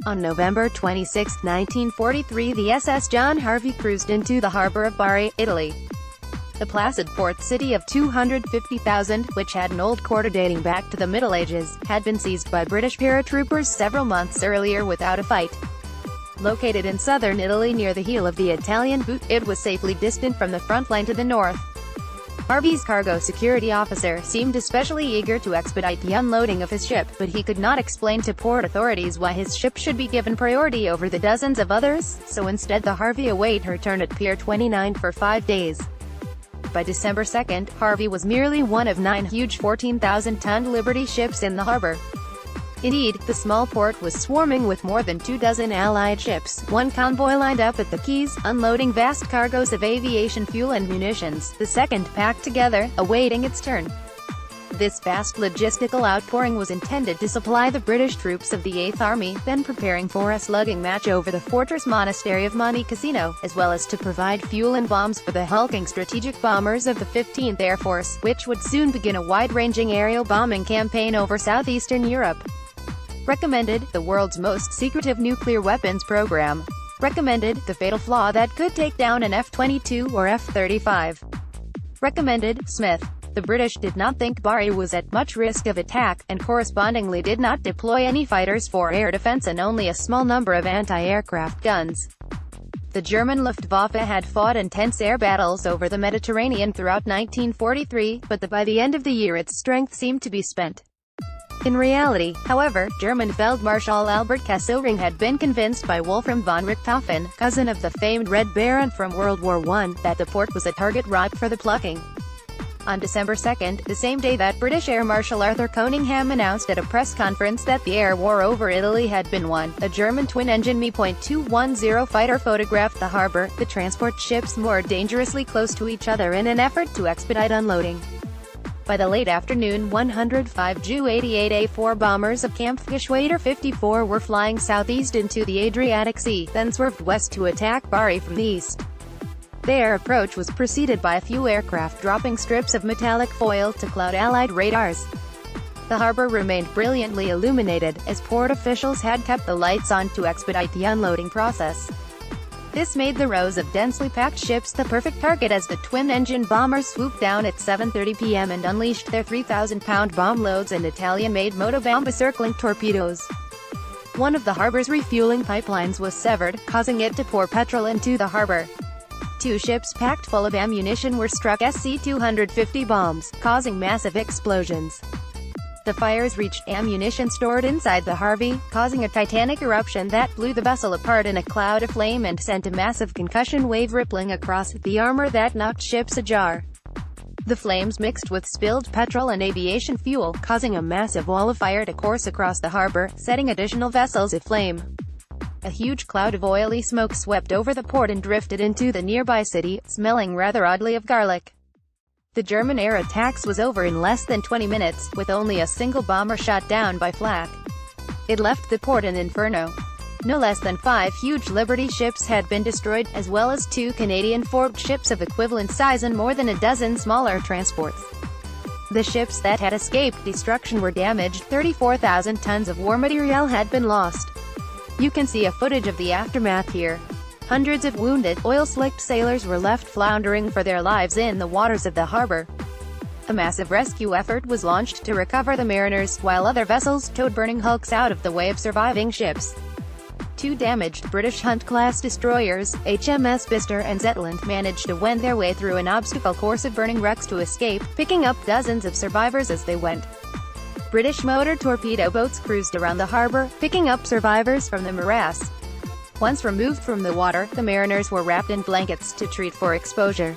On November 26, 1943, the SS John Harvey cruised into the harbor of Bari, Italy. The placid port city of 250,000, which had an old quarter dating back to the Middle Ages, had been seized by British paratroopers several months earlier without a fight. Located in southern Italy near the heel of the Italian boot, it was safely distant from the front line to the north. Harvey's cargo security officer seemed especially eager to expedite the unloading of his ship, but he could not explain to port authorities why his ship should be given priority over the dozens of others, so instead the Harvey awaited her turn at Pier 29 for 5 days. By December 2, Harvey was merely one of 9 huge 14,000-ton Liberty ships in the harbor. Indeed, the small port was swarming with more than 24 Allied ships. One convoy lined up at the quays, unloading vast cargoes of aviation fuel and munitions, the second packed together, awaiting its turn. This vast logistical outpouring was intended to supply the British troops of the 8th Army, then preparing for a slugging match over the fortress monastery of Monte Cassino, as well as to provide fuel and bombs for the hulking strategic bombers of the 15th Air Force, which would soon begin a wide-ranging aerial bombing campaign over southeastern Europe. Recommended, the world's most secretive nuclear weapons program. Recommended, the fatal flaw that could take down an F-22 or F-35. Recommended, Smith. The British did not think Bari was at much risk of attack, and correspondingly did not deploy any fighters for air defense and only a small number of anti-aircraft guns. The German Luftwaffe had fought intense air battles over the Mediterranean throughout 1943, but by the end of the year its strength seemed to be spent. In reality, however, German Feldmarschall Albert Kesselring had been convinced by Wolfram von Richthofen, cousin of the famed Red Baron from World War I, that the port was a target ripe for the plucking. On December 2, the same day that British Air Marshal Arthur Coningham announced at a press conference that the air war over Italy had been won, a German twin-engine Me.210 fighter photographed the harbor, the transport ships moored dangerously close to each other in an effort to expedite unloading. By the late afternoon, 105 Ju-88A4 bombers of Kampfgeschwader 54 were flying southeast into the Adriatic Sea, then swerved west to attack Bari from the east. Their approach was preceded by a few aircraft dropping strips of metallic foil to cloud Allied radars. The harbor remained brilliantly illuminated, as port officials had kept the lights on to expedite the unloading process. This made the rows of densely packed ships the perfect target as the twin-engine bombers swooped down at 7:30 p.m. and unleashed their 3,000-pound bomb loads and Italian-made motobomb-circling torpedoes. One of the harbor's refueling pipelines was severed, causing it to pour petrol into the harbor. 2 ships packed full of ammunition were struck SC-250 bombs, causing massive explosions. The fires reached ammunition stored inside the Harvey, causing a titanic eruption that blew the vessel apart in a cloud of flame and sent a massive concussion wave rippling across the armor that knocked ships ajar. The flames mixed with spilled petrol and aviation fuel, causing a massive wall of fire to course across the harbor, setting additional vessels aflame. A huge cloud of oily smoke swept over the port and drifted into the nearby city, smelling rather oddly of garlic. The German air attacks was over in less than 20 minutes, with only a single bomber shot down by flak. It left the port an inferno. No less than 5 huge Liberty ships had been destroyed, as well as 2 Canadian Forbes ships of equivalent size and more than a dozen smaller transports. The ships that had escaped destruction were damaged, 34,000 tons of war material had been lost. You can see a footage of the aftermath here. Hundreds of wounded, oil-slicked sailors were left floundering for their lives in the waters of the harbor. A massive rescue effort was launched to recover the mariners, while other vessels towed burning hulks out of the way of surviving ships. 2 damaged British Hunt-class destroyers, HMS Bister and Zetland, managed to wend their way through an obstacle course of burning wrecks to escape, picking up dozens of survivors as they went. British motor torpedo boats cruised around the harbor, picking up survivors from the morass. Once removed from the water, the mariners were wrapped in blankets to treat for exposure.